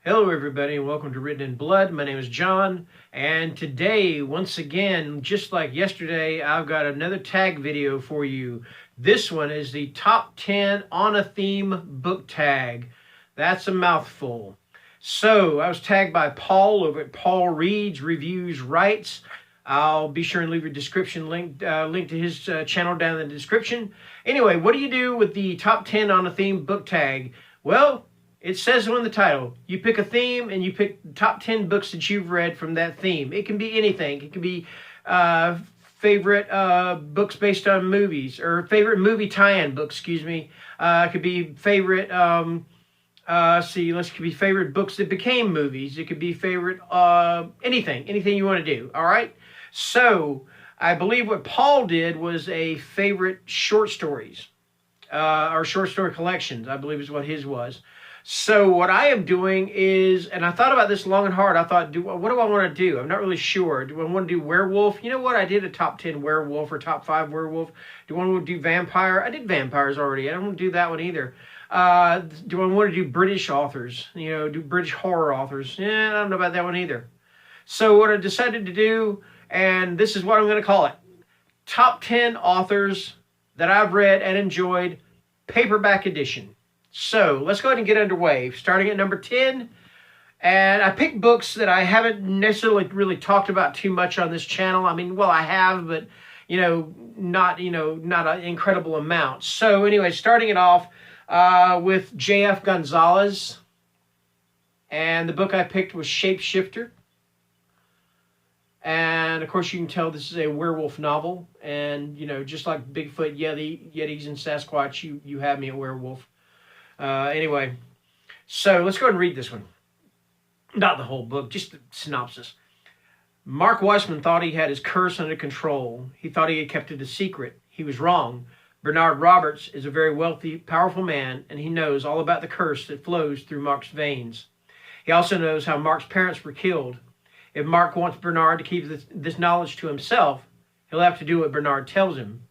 Hello, everybody, and welcome to Written in Blood. My name is John, and today, once again, just like yesterday, I've got another tag video for you. This one is the top 10 on a theme book tag. That's a mouthful. So, I was tagged by Paul over at Paul Reads Reviews Writes. I'll be sure and leave a description link to his channel down in the description. Anyway, what do you do with the top 10 on a theme book tag? Well, it says so in the title. You pick a theme and you pick the top 10 books that you've read from that theme. It can be anything. It can be favorite books based on movies, or favorite movie tie-in books, excuse me. It could be favorite, it could be favorite books that became movies. It could be favorite, anything you want to do, all right? So, I believe what Paul did was a favorite short stories, or short story collections, I believe is what his was. So what I am doing is, and I thought about this long and hard. I thought, what do I want to do? I'm not really sure. Do I want to do werewolf? You know what? I did a top 10 werewolf or top 5 werewolf. Do I want to do vampire? I did vampires already. I don't want to do that one either. Do I want to do British authors? You know, do British horror authors? Yeah, I don't know about that one either. So what I decided to do, and this is what I'm going to call it, top 10 authors that I've read and enjoyed, paperback edition. So let's go ahead and get underway. Starting at number 10, and I picked books that I haven't necessarily really talked about too much on this channel. I mean, well, I have, but not an incredible amount. So anyway, starting it off with J.F. Gonzalez, and the book I picked was Shapeshifter. And of course, you can tell this is a werewolf novel, and just like Bigfoot, Yetis, and Sasquatch, you have me a werewolf. Anyway, so let's go ahead and read this one. Not the whole book, just the synopsis. Mark Weissman thought he had his curse under control. He thought he had kept it a secret. He was wrong. Bernard Roberts is a very wealthy, powerful man, and he knows all about the curse that flows through Mark's veins. He also knows how Mark's parents were killed. If Mark wants Bernard to keep this knowledge to himself, he'll have to do what Bernard tells him.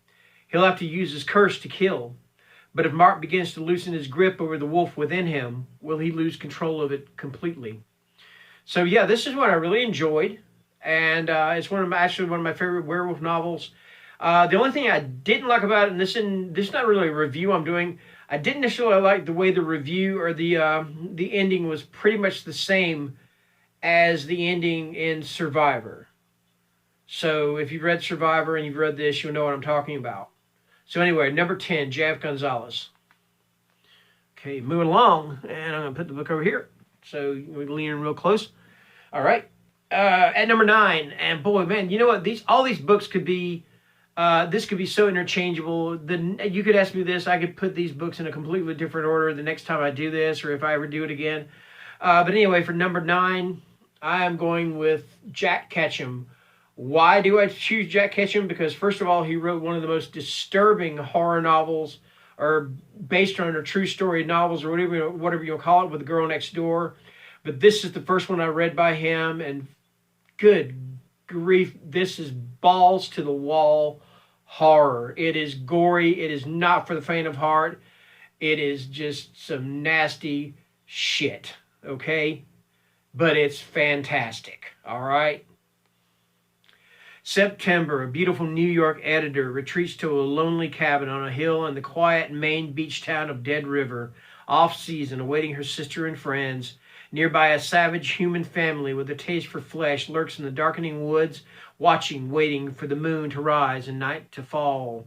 He'll have to use his curse to kill. But if Mark begins to loosen his grip over the wolf within him, will he lose control of it completely? So yeah, this is what I really enjoyed, and it's actually one of my favorite werewolf novels. The only thing I didn't like about it, and this is not really a review I'm doing, I didn't necessarily like the way the review or the ending was pretty much the same as the ending in Survivor. So if you've read Survivor and you've read this, you'll know what I'm talking about. So anyway, number 10, J.F. Gonzalez. Okay, moving along, and I'm going to put the book over here. So we lean in real close. All right. At number 9, and boy, man, you know what? All these books could be, this could be so interchangeable. You could ask me this, I could put these books in a completely different order the next time I do this, or if I ever do it again. But anyway, for number 9, I am going with Jack Ketchum. Why do I choose Jack Ketchum? Because first of all, he wrote one of the most disturbing horror novels, or based on a true story novels, or whatever you'll call it, with The Girl Next Door. But this is the first one I read by him, and good grief, this is balls to the wall horror. It is gory. It is not for the faint of heart. It is just some nasty shit, okay? But it's fantastic, all right? September, a beautiful New York editor retreats to a lonely cabin on a hill in the quiet Maine beach town of Dead River, off-season, awaiting her sister and friends. Nearby, a savage human family with a taste for flesh lurks in the darkening woods, watching, waiting for the moon to rise and night to fall.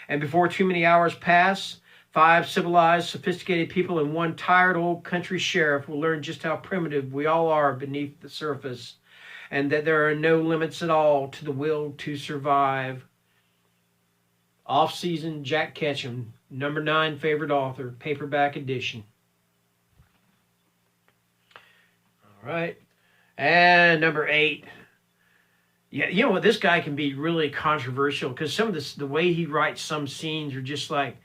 And before too many hours pass, 5 civilized, sophisticated people and 1 tired old country sheriff will learn just how primitive we all are beneath the surface, and that there are no limits at all to the will to survive. Off-season, Jack Ketchum, number 9 favorite author, paperback edition. All right. And number 8. Yeah, you know what? This guy can be really controversial, because some of the way he writes some scenes are just like,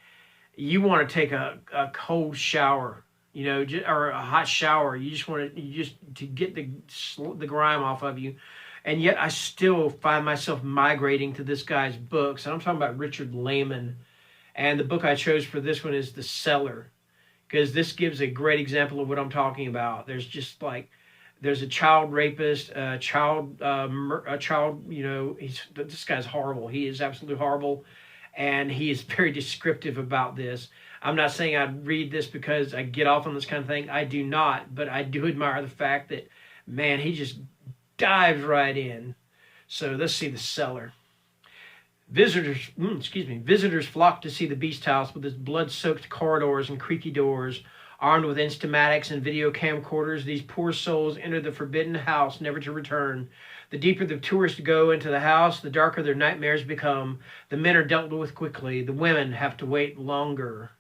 you want to take a cold shower. Or a hot shower. You just want to get the grime off of you. And yet I still find myself migrating to this guy's books. And I'm talking about Richard Lehman. And the book I chose for this one is The Cellar. because this gives a great example of what I'm talking about. There's just like, there's a child rapist, a child, this guy's horrible. He is absolutely horrible, and he is very descriptive about this. I'm not saying I read this because I get off on this kind of thing. I do not, but I do admire the fact that, man, he just dives right in. So let's see the Cellar. Visitors flock to see the Beast House with its blood-soaked corridors and creaky doors. Armed with instamatics and video camcorders, these poor souls enter the forbidden house, never to return. The deeper the tourists go into the house, the darker their nightmares become. The men are dealt with quickly. The women have to wait longer.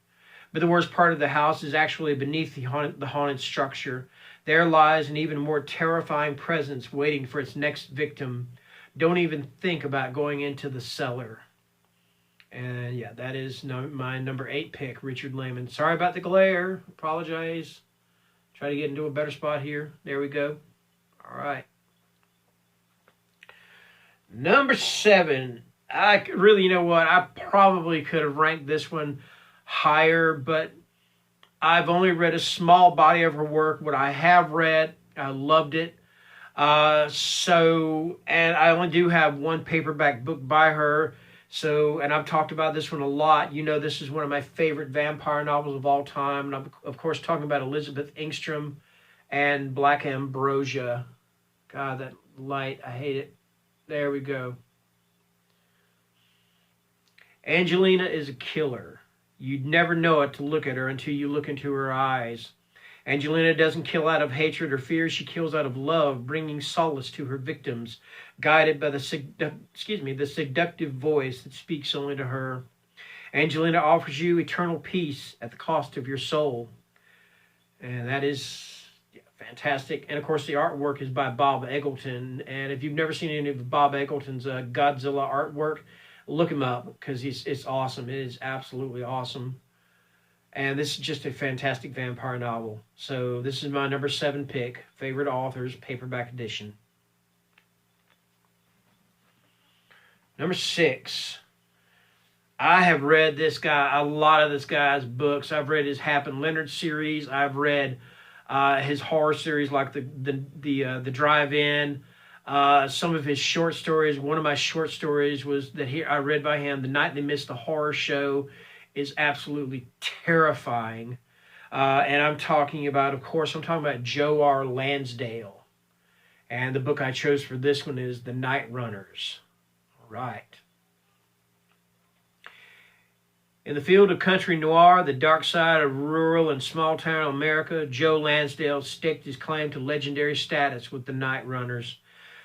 But the worst part of the house is actually beneath the haunted structure. There lies an even more terrifying presence waiting for its next victim. Don't even think about going into the cellar. And yeah, that is my number 8 pick, Richard Lehman. Sorry about the glare. Apologize. Try to get into a better spot here. There we go. All right. Number 7. I really, you know what? I probably could have ranked this one higher, but I've only read a small body of her work. What I have read, I loved it. And I only do have one paperback book by her. So, and I've talked about this one a lot. You know, this is one of my favorite vampire novels of all time. And I'm, of course, talking about Elizabeth Engstrom and Black Ambrosia. God, that light, I hate it. There we go. Angelina is a killer. You'd never know it to look at her until you look into her eyes. Angelina doesn't kill out of hatred or fear. She kills out of love, bringing solace to her victims, guided by the seductive voice that speaks only to her. Angelina offers you eternal peace at the cost of your soul. And that is fantastic. And, of course, the artwork is by Bob Eggleton. And if you've never seen any of Bob Eggleton's Godzilla artwork, look him up because it's awesome. It is absolutely awesome. And this is just a fantastic vampire novel. So this is my number 7 pick, favorite authors, paperback edition. Number 6. I have read this guy, a lot of this guy's books. I've read his Hap and Leonard series. I've read his horror series like the Drive-In. Some of his short stories. One of my short stories was that I read by him, The Night They Missed the Horror Show, is absolutely terrifying. And I'm talking about Joe R. Lansdale. And the book I chose for this one is The Night Runners. All right. In the field of country noir, the dark side of rural and small-town America, Joe Lansdale staked his claim to legendary status with The Night Runners.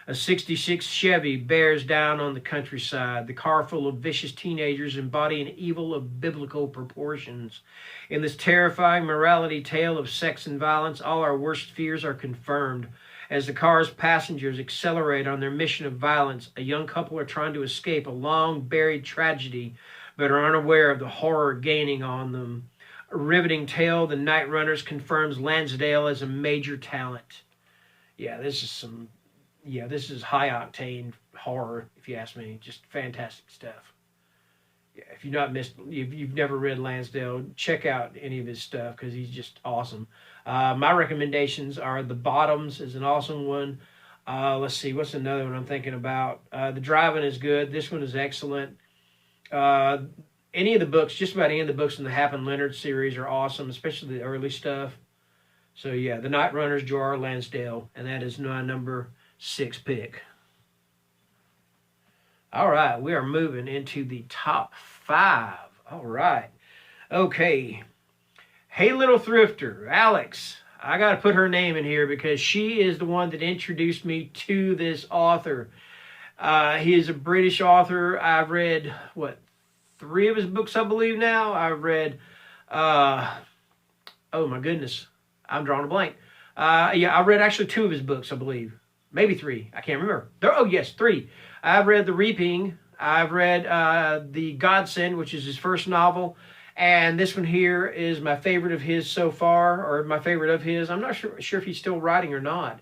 A 66 Chevy bears down on the countryside, the car full of vicious teenagers embodying evil of biblical proportions. In this terrifying morality tale of sex and violence, all our worst fears are confirmed. As the car's passengers accelerate on their mission of violence, a young couple are trying to escape a long-buried tragedy, but are unaware of the horror gaining on them. A riveting tale, The Night Runners confirms Lansdale as a major talent. This is high-octane horror, if you ask me. Just fantastic stuff. If you've never read Lansdale, check out any of his stuff because he's just awesome. My recommendations are The Bottoms is an awesome one. Let's see, what's another one I'm thinking about? The Drive-In is good. This one is excellent. Any of the books, just about any of the books in the Hap and Leonard series are awesome, especially the early stuff. So yeah, The Night Runners, Joe R. Lansdale, and that is my number 6 pick. All right, we are moving into the top 5. All right. Okay. Hey, Little Thrifter, Alex. I got to put her name in here because she is the one that introduced me to this author. He is a British author. I've read, 3 of his books, I believe now. I've read, oh my goodness, I'm drawing a blank. I read actually 2 of his books, I believe. Maybe 3. I can't remember. 3. I've read The Reaping. I've read The Godsend, which is his first novel. And this one here is my favorite of his so far, or my favorite of his. I'm not sure if he's still writing or not.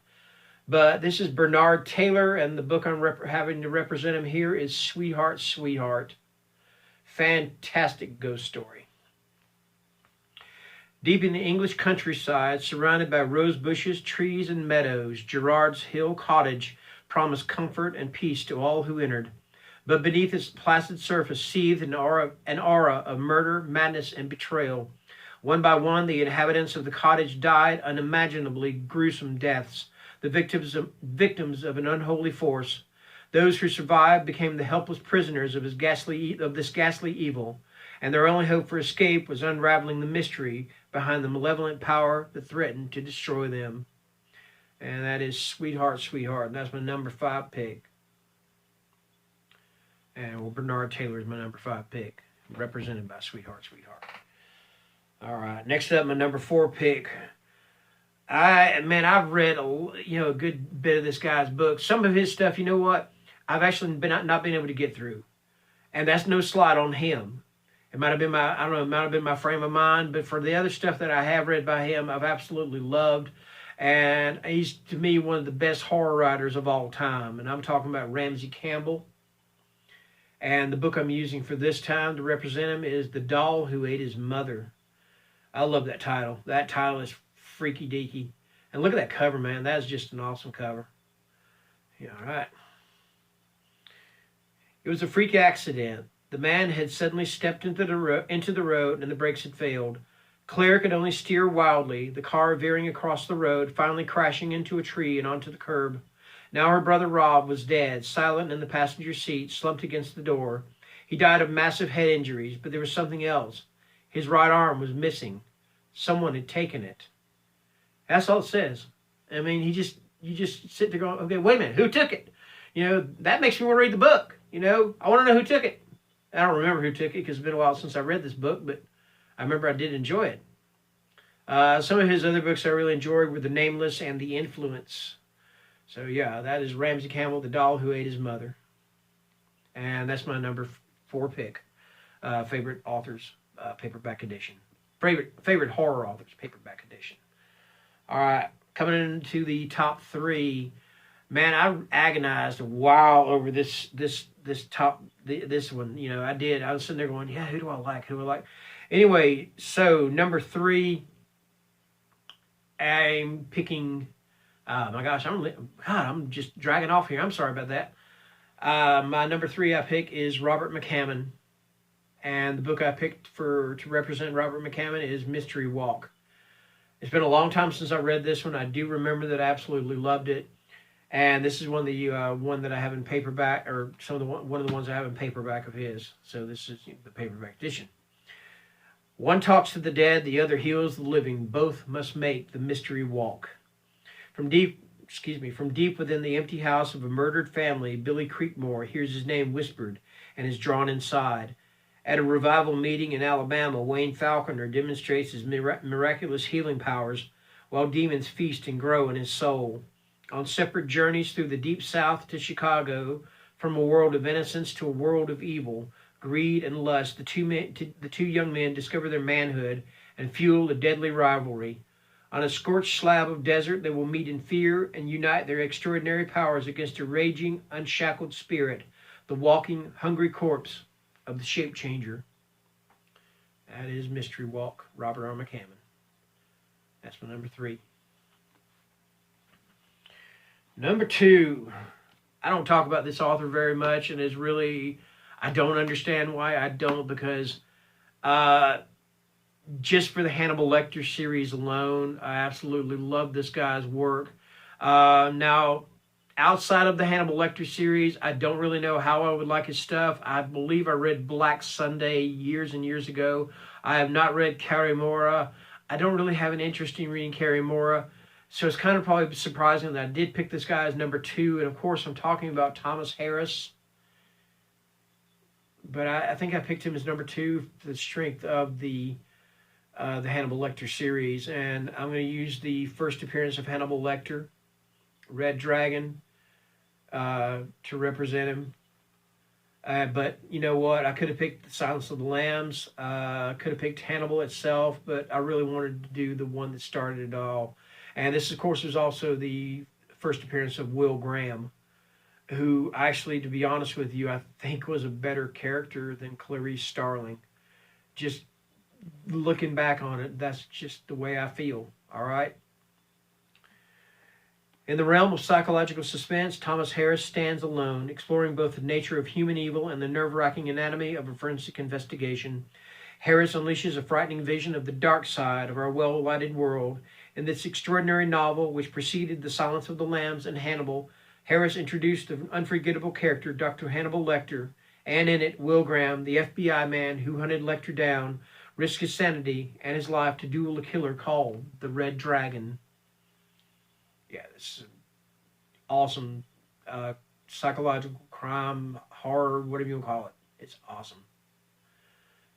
But this is Bernard Taylor, and the book I'm having to represent him here is Sweetheart, Sweetheart. Fantastic ghost story. Deep in the English countryside, surrounded by rose bushes, trees, and meadows, Gerard's hill cottage promised comfort and peace to all who entered. But beneath its placid surface seethed an aura of murder, madness, and betrayal. One by one, the inhabitants of the cottage died unimaginably gruesome deaths, the victims of an unholy force. Those who survived became the helpless prisoners of this ghastly evil, and their only hope for escape was unraveling the mystery behind the malevolent power that threatened to destroy them. And that is Sweetheart, Sweetheart. And that's my number 5 pick. And well, Bernard Taylor is my number 5 pick, represented by Sweetheart, Sweetheart. All right, next up, my number 4 pick. I've read a good bit of this guy's books. Some of his stuff, you know what, I've actually not been able to get through, and that's no slight on him. It might have been my frame of mind, but for the other stuff that I have read by him, I've absolutely loved, and he's to me one of the best horror writers of all time. And I'm talking about Ramsey Campbell. And the book I'm using for this time to represent him is The Doll Who Ate His Mother. I love that title. That title is freaky deaky. And look at that cover, man. That is just an awesome cover. Yeah, all right. It was a freak accident. The man had suddenly stepped into the road and the brakes had failed. Claire could only steer wildly, the car veering across the road, finally crashing into a tree and onto the curb. Now her brother Rob was dead, silent in the passenger seat, slumped against the door. He died of massive head injuries, but there was something else. His right arm was missing. Someone had taken it. That's all it says. I mean, you just sit there going, okay, wait a minute, who took it? That makes me want to read the book. I want to know who took it. I don't remember who took it because it's been a while since I read this book, but I remember I did enjoy it. Some of his other books I really enjoyed were The Nameless and The Influence. So yeah, that is Ramsey Campbell, The Doll Who Ate His Mother. And that's my number 4 pick. Favorite authors, paperback edition. Favorite horror authors, paperback edition. All right, coming into the top 3. Man, I agonized a while over this one. I did. I was sitting there going, yeah, who do I like? Anyway, so number 3, I'm picking. My gosh, I'm just dragging off here. I'm sorry about that. My number 3 I pick is Robert McCammon, and the book I picked to represent Robert McCammon is Mystery Walk. It's been a long time since I read this one. I do remember that I absolutely loved it, and this is one that I have in paperback, or one of the ones I have in paperback of his. So this is the paperback edition. One talks to the dead, the other heals the living. Both must make the mystery walk. From deep within the empty house of a murdered family, Billy Creekmore hears his name whispered and is drawn inside. At a revival meeting in Alabama, Wayne Falconer demonstrates his miraculous healing powers while demons feast and grow in his soul. On separate journeys through the deep South to Chicago, from a world of innocence to a world of evil, greed, and lust, the two young men discover their manhood and fuel a deadly rivalry. On a scorched slab of desert, they will meet in fear and unite their extraordinary powers against a raging, unshackled spirit, the walking, hungry corpse of the shape changer. That is Mystery Walk, Robert R. McCammon. That's my number 3. Number 2, I don't talk about this author very much, and I don't understand why I don't, because just for the Hannibal Lecter series alone, I absolutely love this guy's work. Now, outside of the Hannibal Lecter series, I don't really know how I would like his stuff. I believe I read Black Sunday years and years ago. I have not read Carrie Mora. I don't really have an interest in reading Carrie Mora. So it's kind of probably surprising that I did pick this guy as number 2. And of course, I'm talking about Thomas Harris. But I think I picked him as number 2 for the strength of the Hannibal Lecter series. And I'm going to use the first appearance of Hannibal Lecter, Red Dragon, to represent him. But you know what? I could have picked The Silence of the Lambs. Could have picked Hannibal itself, but I really wanted to do the one that started it all. And this, of course, was also the first appearance of Will Graham, who actually, to be honest with you, I think was a better character than Clarice Starling. Just looking back on it, that's just the way I feel. All right. In the realm of psychological suspense, Thomas Harris stands alone, exploring both the nature of human evil and the nerve-wracking anatomy of a forensic investigation. Harris unleashes a frightening vision of the dark side of our well-lighted world. In this extraordinary novel, which preceded The Silence of the Lambs and Hannibal, Harris introduced the unforgettable character, Dr. Hannibal Lecter, and in it, Will Graham, the FBI man who hunted Lecter down, risked his sanity and his life to duel a killer called the Red Dragon. Yeah, this is awesome psychological crime, horror, whatever you want to call it. It's awesome.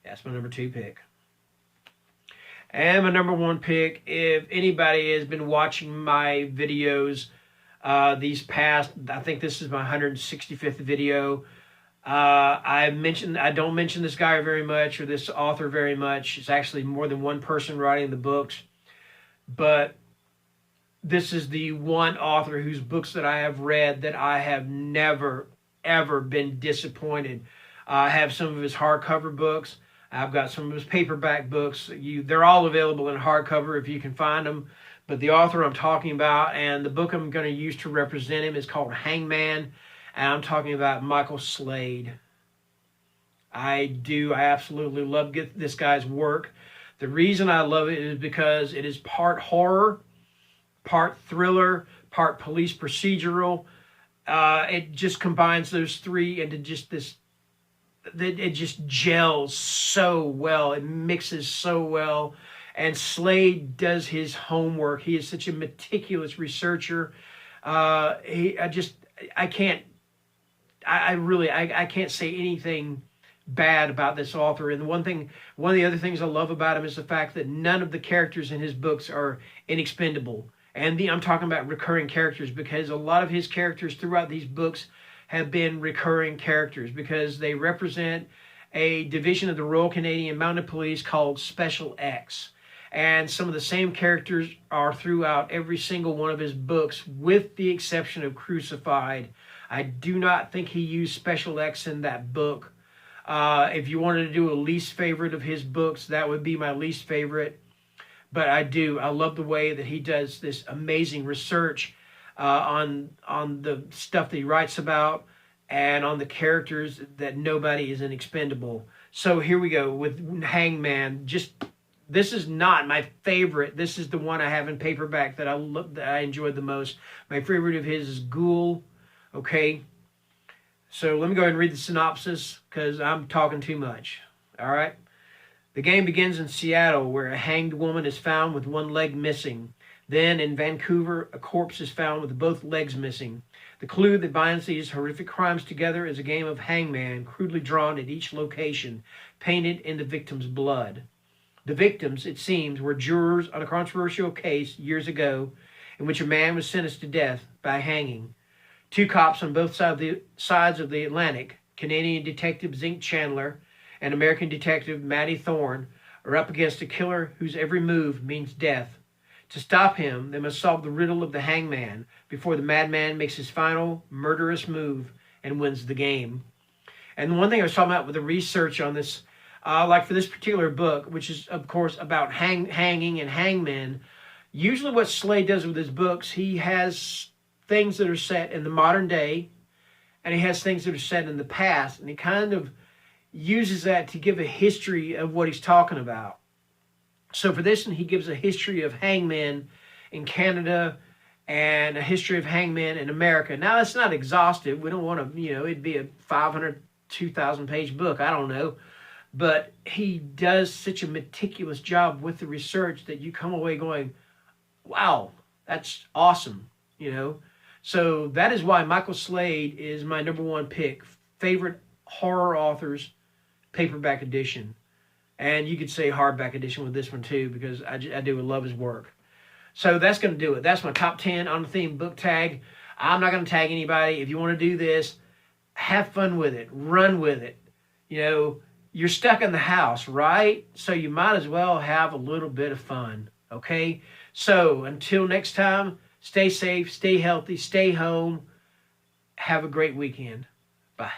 That's my number 2 pick. And my number 1 pick, if anybody has been watching my videos these past, I think this is my 165th video. I don't mention this guy very much or this author very much. It's actually more than one person writing the books. But this is the one author whose books that I have read that I have never, ever been disappointed. I have some of his hardcover books. I've got some of his paperback books. They're all available in hardcover if you can find them. But the author I'm talking about and the book I'm going to use to represent him is called Hangman. And I'm talking about Michael Slade. I absolutely love this guy's work. The reason I love it is because it is part horror, part thriller, part police procedural. It just combines those three into just this. It just gels so well. It mixes so well. And Slade does his homework. He is such a meticulous researcher. I can't say anything bad about this author. And one of the other things I love about him is the fact that none of the characters in his books are inexpendable. And I'm talking about recurring characters, because a lot of his characters throughout these books have been recurring characters because they represent a division of the Royal Canadian Mounted Police called Special X. And some of the same characters are throughout every single one of his books, with the exception of Crucified. I do not think he used Special X in that book. If you wanted to do a least favorite of his books, that would be my least favorite. But I love the way that he does this amazing research on the stuff that he writes about and on the characters, that nobody is inexpendable. So here we go with Hangman. This is not my favorite. This is the one I have in paperback that I enjoyed the most. My favorite of his is Ghoul. Okay, so let me go ahead and read the synopsis because I'm talking too much. All right. The game begins in Seattle, where a hanged woman is found with one leg missing. Then in Vancouver, a corpse is found with both legs missing. The clue that binds these horrific crimes together is a game of hangman, crudely drawn at each location, painted in the victim's blood. The victims, it seems, were jurors on a controversial case years ago in which a man was sentenced to death by hanging. 2 cops on both sides of the Atlantic, Canadian detective Zink Chandler and American detective Matty Thorne, are up against a killer whose every move means death. To stop him, they must solve the riddle of the hangman before the madman makes his final murderous move and wins the game. And the one thing I was talking about with the research on this, like for this particular book, which is, of course, about hanging and hangmen, usually what Slade does with his books, he has things that are set in the modern day, and he has things that are set in the past, and he kind of uses that to give a history of what he's talking about. So for this one, he gives a history of hangmen in Canada and a history of hangmen in America. Now, it's not exhaustive. We don't want to, it'd be a 500, 2,000 page book. I don't know. But he does such a meticulous job with the research that you come away going, wow, that's awesome, So that is why Michael Slade is my number 1 pick. Favorite horror authors, paperback edition. And you could say hardback edition with this one too, because I do love his work. So that's going to do it. That's my top 10 on the theme book tag. I'm not going to tag anybody. If you want to do this, have fun with it. Run with it. You're stuck in the house, right? So you might as well have a little bit of fun. Okay? So until next time, stay safe, stay healthy, stay home. Have a great weekend. Bye.